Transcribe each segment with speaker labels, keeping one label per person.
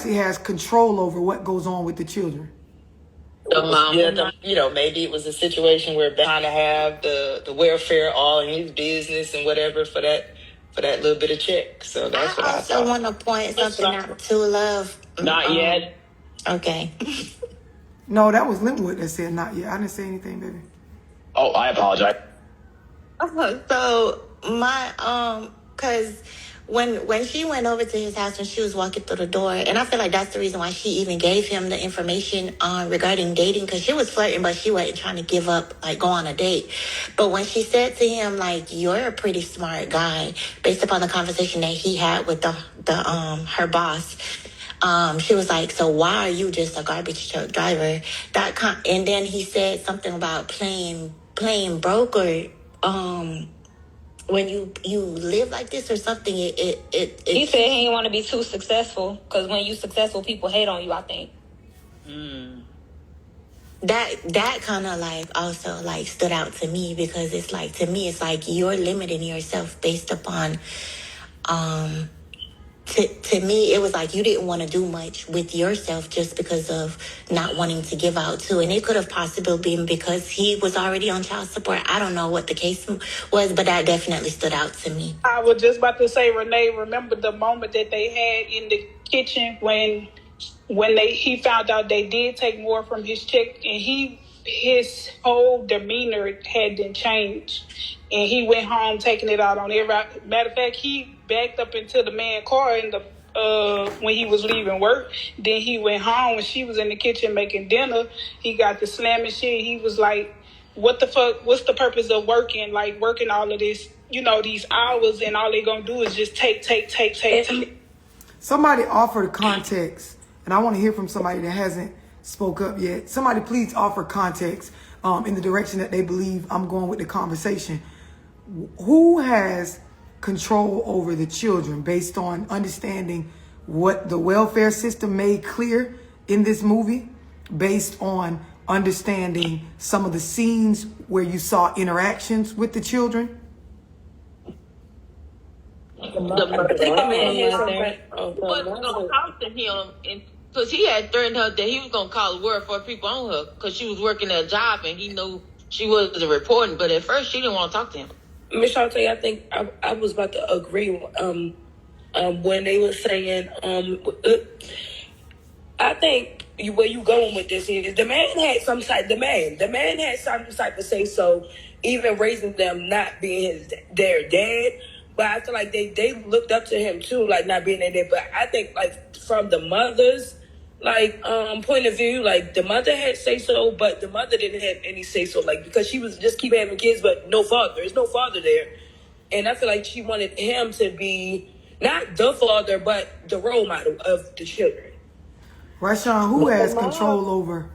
Speaker 1: He has control over what goes on with the children.
Speaker 2: The mom, maybe it was a situation where trying to have the welfare all in his business and whatever for that little bit of check. So that's what I thought.
Speaker 3: I also want to point something out to Love.
Speaker 2: Not yet.
Speaker 3: Okay.
Speaker 1: No, that was Linwood that said not yet. I didn't say anything, baby.
Speaker 4: Oh, I apologize.
Speaker 3: So my because when she went over to his house when she was walking through the door, and I feel like that's the reason why she even gave him the information regarding dating, because she was flirting, but she wasn't trying to give up, like go on a date. But when she said to him, like, you're a pretty smart guy, based upon the conversation that he had with her boss. She was like, so why are you just a garbage truck driver? And then he said something about playing broke, or when you live like this or something.
Speaker 5: He said he didn't want to be too successful, because when you successful, people hate on you, I think.
Speaker 3: That kind of like also like stood out to me, because it's like, to me, it's like you're limiting yourself based upon to me, it was like you didn't want to do much with yourself just because of not wanting to give out too. And it could have possibly been because he was already on child support. I don't know what the case was, but that definitely stood out to me.
Speaker 6: I was just about to say, Renee, remember the moment that they had in the kitchen when he found out they did take more from his check, and his whole demeanor had been changed, and he went home taking it out on everybody. Matter of fact, he backed up into the man's car when he was leaving work. Then he went home when she was in the kitchen making dinner. He got the slamming shit. He was like, what the fuck? What's the purpose of working all of this, these hours, and all they gonna do is just take.
Speaker 1: Somebody offered context, and I want to hear from somebody that hasn't spoke up yet. Somebody please offer context in the direction that they believe I'm going with the conversation. Who has control over the children based on understanding what the welfare system made clear in this movie, based on understanding some of the scenes where you saw interactions with the children?
Speaker 2: The mother was going to talk to him, because he had threatened her that he was going to call the welfare people on her because she was working at a job and he knew she wasn't reporting. But at first, she didn't want to talk to him.
Speaker 7: Miss Shantae, I think I was about to agree when they were saying, I think where you going with this is the man had some type of say so, even raising them not being their dad. But I feel like they looked up to him too, like not being their dad. But I think like from the mother's point of view, like the mother had say so, but the mother didn't have any say so, like because she was just keep having kids, but no father. There's no father there, and I feel like she wanted him to be not the father, but the role model of the children.
Speaker 1: Rashawn, who has control over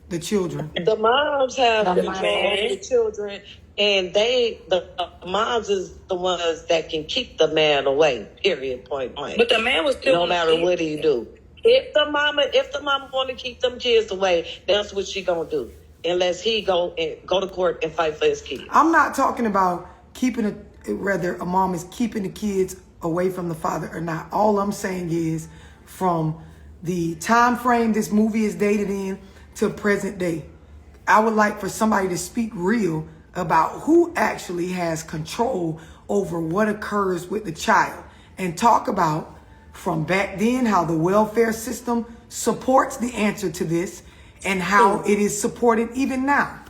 Speaker 1: the children?
Speaker 8: The moms have control over the children, and the moms is the ones that can keep the man away. Period. Point blank.
Speaker 7: But the man was still
Speaker 8: no matter what he do. If the mama want to keep them kids away, that's what she gonna do. Unless he go to court and fight for his kids.
Speaker 1: I'm not talking about whether a mom is keeping the kids away from the father or not. All I'm saying is, from the time frame this movie is dated in to present day, I would like for somebody to speak real about who actually has control over what occurs with the child, and talk about from back then how the welfare system supports the answer to this and how it is supported even now.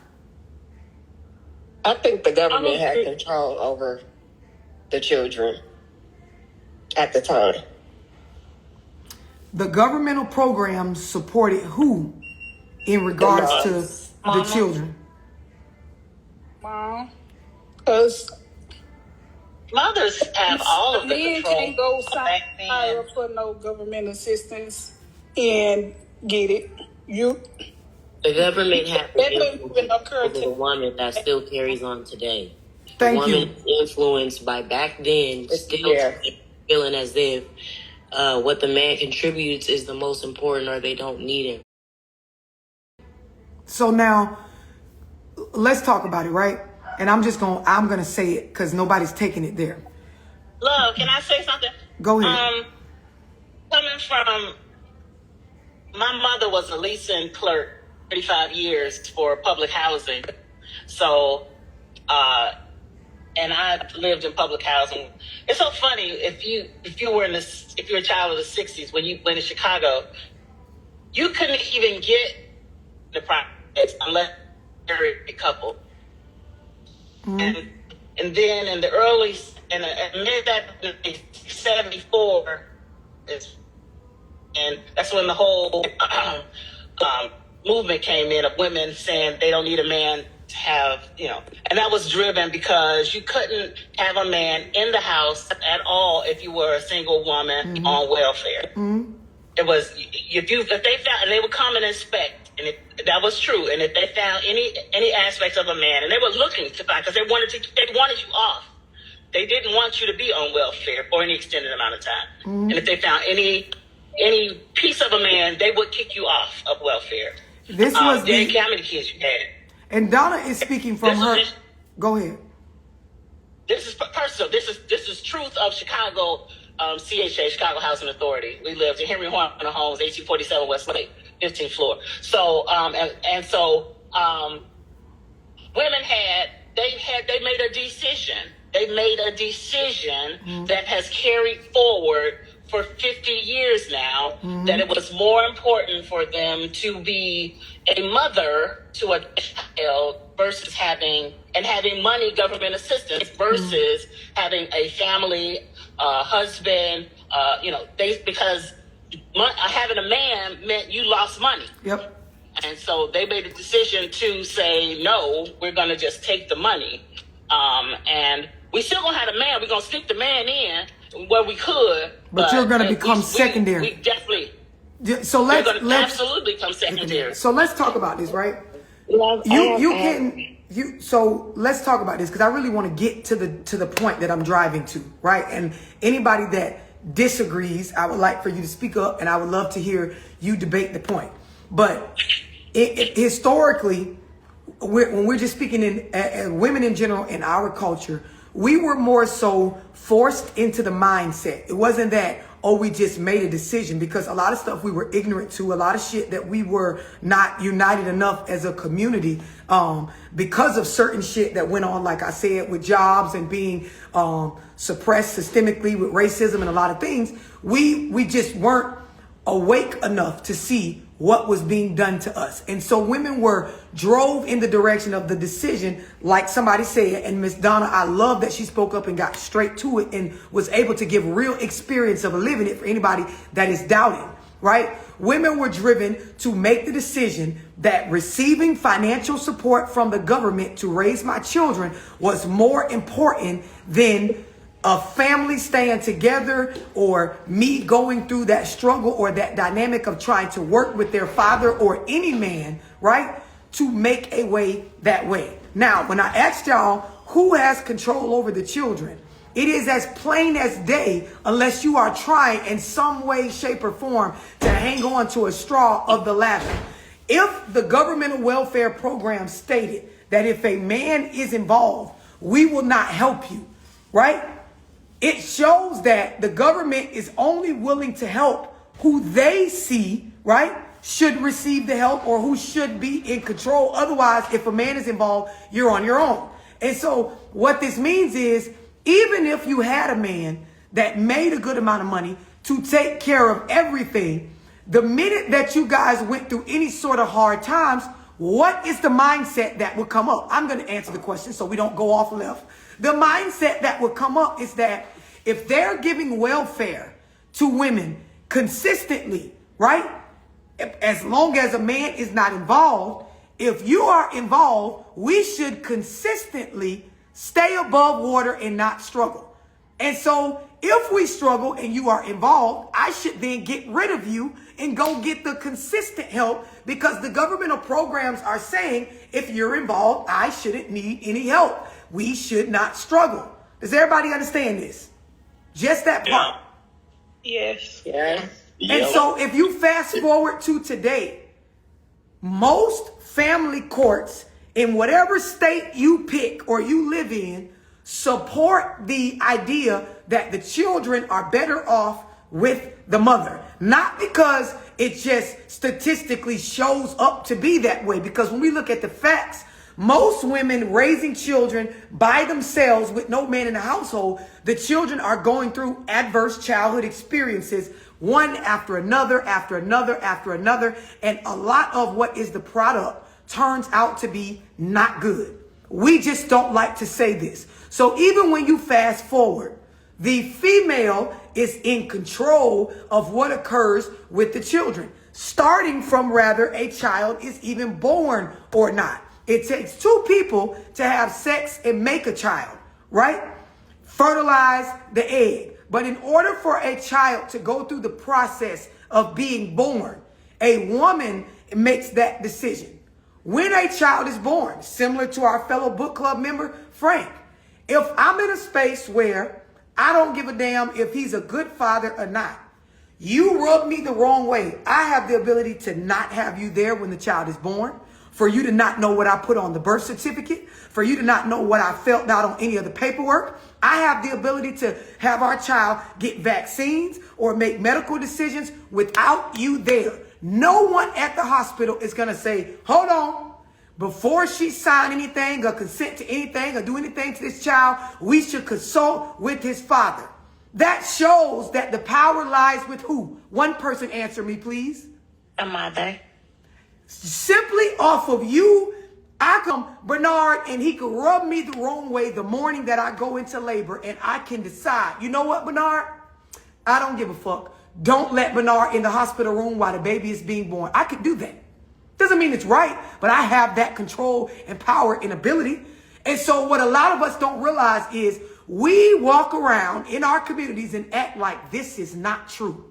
Speaker 2: I think the government had control over the children at the time.
Speaker 1: The governmental programs supported who in regards to the children?
Speaker 6: Mom, because
Speaker 2: mothers have all of the
Speaker 6: men
Speaker 2: control.
Speaker 6: can't go sign up for no government assistance and get it.
Speaker 9: The government has the woman that still carries on today.
Speaker 1: Thank you.
Speaker 9: The woman is influenced by back then, still feeling as if what the man contributes is the most important, or they don't need him.
Speaker 1: So now, let's talk about it, right? And I'm gonna say it because nobody's taking it there.
Speaker 2: Love, can I say something?
Speaker 1: Go ahead.
Speaker 2: Coming from
Speaker 10: my mother was a leasing clerk 35 years for public housing. So, and I lived in public housing. It's so funny if you're a child of the 60s when you went to Chicago, you couldn't even get the projects unless you're a couple. Mm-hmm. And then in the mid 74, and that's when the whole movement came in of women saying they don't need a man to have, and that was driven because you couldn't have a man in the house at all if you were a single woman mm-hmm. on welfare. Mm-hmm. It was if they found, and they would come and inspect, and that was true. And if they found any aspects of a man, and they were looking to find, because they wanted you off. They didn't want you to be on welfare for any extended amount of time. Mm-hmm. And if they found any piece of a man, they would kick you off of welfare.
Speaker 1: This was
Speaker 10: how many kids you had.
Speaker 1: And Donna is speaking from her. Go ahead.
Speaker 10: This is personal. This is truth of Chicago. CHA, Chicago Housing Authority. We lived in Henry Horner Homes, 1847 West Lake, 15th floor. So, women they made a decision. They made a decision mm-hmm. that has carried forward for 50 years now, mm-hmm. that it was more important for them to be a mother to a child versus having money, government assistance versus mm-hmm. having a family, husband, because having a man meant you lost money.
Speaker 1: Yep. And
Speaker 10: so they made a decision to say, no, we're going to just take the money. And we still going to have a man. We're going to stick the man in where we could.
Speaker 1: But you're going to become secondary.
Speaker 10: We definitely.
Speaker 1: So let's
Speaker 10: absolutely become secondary.
Speaker 1: So let's talk about this, right? So let's talk about this because I really want to get to the point that I'm driving to, right? And anybody that disagrees, I would like for you to speak up, and I would love to hear you debate the point. But historically, when we're just speaking in women in general in our culture, we were more so forced into the mindset. It wasn't that, we just made a decision, because a lot of stuff we were ignorant to, a lot of shit that we were not united enough as a community because of certain shit that went on, like I said, with jobs and being suppressed systemically with racism and a lot of things. We just weren't awake enough to see what was being done to us. And so women were drove in the direction of the decision, like somebody said. And Miss Donna, I love that she spoke up and got straight to it and was able to give real experience of living it for anybody that is doubting, right? Women were driven to make the decision that receiving financial support from the government to raise my children was more important than a family staying together, or me going through that struggle or that dynamic of trying to work with their father or any man, right, to make a way that way. Now, when I asked y'all who has control over the children, it is as plain as day, unless you are trying in some way, shape, or form to hang on to a straw of the ladder. If the governmental welfare program stated that if a man is involved, we will not help you, right? It shows that the government is only willing to help who they see, right, should receive the help or who should be in control. Otherwise, if a man is involved, you're on your own. And so what this means is, even if you had a man that made a good amount of money to take care of everything, the minute that you guys went through any sort of hard times, what is the mindset that would come up? I'm going to answer the question so we don't go off left. The mindset that would come up is that if they're giving welfare to women consistently, right, as long as a man is not involved, if you are involved, we should consistently stay above water and not struggle. And so if we struggle and you are involved, I should then get rid of you and go get the consistent help, because the governmental programs are saying if you're involved, I shouldn't need any help. We should not struggle. Does everybody understand this? Just that part.
Speaker 6: Yes.
Speaker 8: Yes.
Speaker 1: And so if you fast forward to today, most family courts in whatever state you pick or you live in support the idea that the children are better off with the mother. Not because It just statistically shows up to be that way. Because when we look at the facts, most women raising children by themselves with no man in the household, the children are going through adverse childhood experiences, one after another, after another, after another. And a lot of what is the product turns out to be not good. We just don't like to say this. So even when you fast forward, the female is in control of what occurs with the children, starting from whether a child is even born or not. It takes two people to have sex and make a child, right? Fertilize the egg. But in order for a child to go through the process of being born, a woman makes that decision. When a child is born, similar to our fellow book club member, Frank, if I'm in a space where I don't give a damn if he's a good father or not, you rub me the wrong way, I have the ability to not have you there when the child is born, for you to not know what I put on the birth certificate, for you to not know what I filled out on any of the paperwork. I have the ability to have our child get vaccines or make medical decisions without you there. No one at the hospital is going to say, hold on, before she sign anything or consent to anything or do anything to this child, we should consult with his father. That shows that the power lies with who? One person answer me, please.
Speaker 3: The mother.
Speaker 1: Simply off of you, I come, Bernard, and he could rub me the wrong way the morning that I go into labor, and I can decide, you know what, Bernard? I don't give a fuck. Don't let Bernard in the hospital room while the baby is being born. I could do that. Doesn't mean it's right, but I have that control and power and ability. And so what a lot of us don't realize is we walk around in our communities and act like this is not true.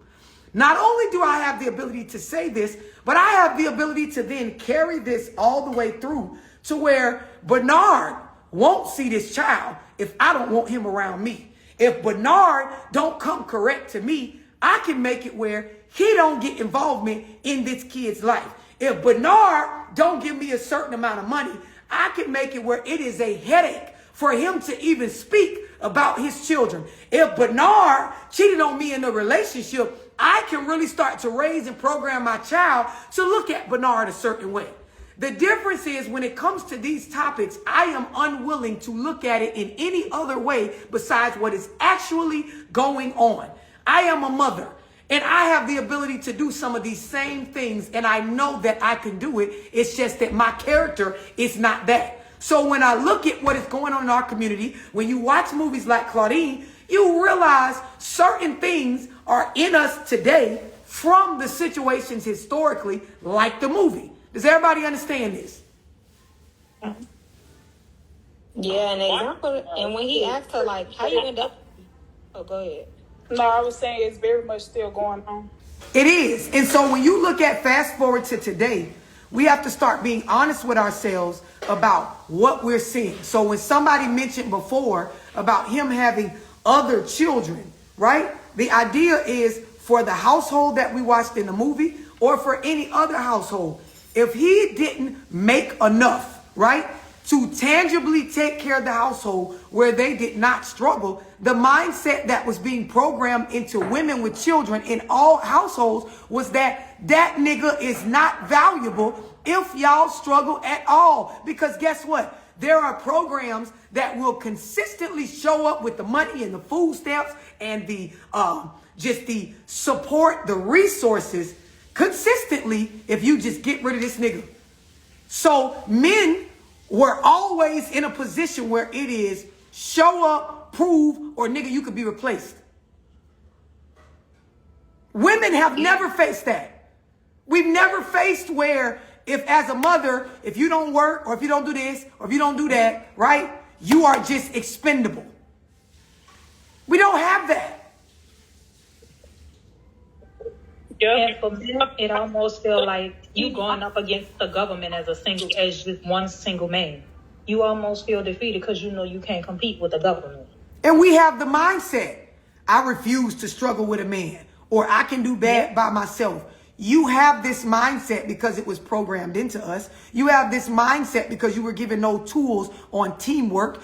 Speaker 1: Not only do I have the ability to say this, but I have the ability to then carry this all the way through to where Bernard won't see this child if I don't want him around me. If Bernard don't come correct to me, I can make it where he don't get involvement in this kid's life. If Bernard don't give me a certain amount of money, I can make it where it is a headache for him to even speak about his children. If Bernard cheated on me in a relationship, I can really start to raise and program my child to look at Bernard a certain way. The difference is when it comes to these topics, I am unwilling to look at it in any other way besides what is actually going on. I am a mother, and I have the ability to do some of these same things, and I know that I can do it. It's just that my character is not that. So when I look at what is going on in our community, when you watch movies like Claudine, you realize certain things are in us today from the situations historically, like the movie. Does everybody understand this?
Speaker 5: Yeah, and example, and when he asked her, like, how you end up... Oh, go ahead.
Speaker 6: No, I was saying it's very much still going on.
Speaker 1: It is. And so when you look at fast forward to today, we have to start being honest with ourselves about what we're seeing. So when somebody mentioned before about him having other children, right? The idea is for the household that we watched in the movie or for any other household, if he didn't make enough, right, to tangibly take care of the household where they did not struggle, the mindset that was being programmed into women with children in all households was that that nigga is not valuable if y'all struggle at all. Because guess what? There are programs that will consistently show up with the money and the food stamps and the just the support, the resources consistently if you just get rid of this nigga. So men were always in a position where it is show up, prove, or nigga, you could be replaced. Women have never faced that. We've never faced where if as a mother, if you don't work or if you don't do this or if you don't do that, right, you are just expendable. We don't have that.
Speaker 11: And for me, it almost feel like you going up against the government as just one single man. You almost feel defeated because you know you can't compete with the government.
Speaker 1: And we have the mindset, I refuse to struggle with a man, or I can do bad by myself. You have this mindset because it was programmed into us. You have this mindset because you were given no tools on teamwork.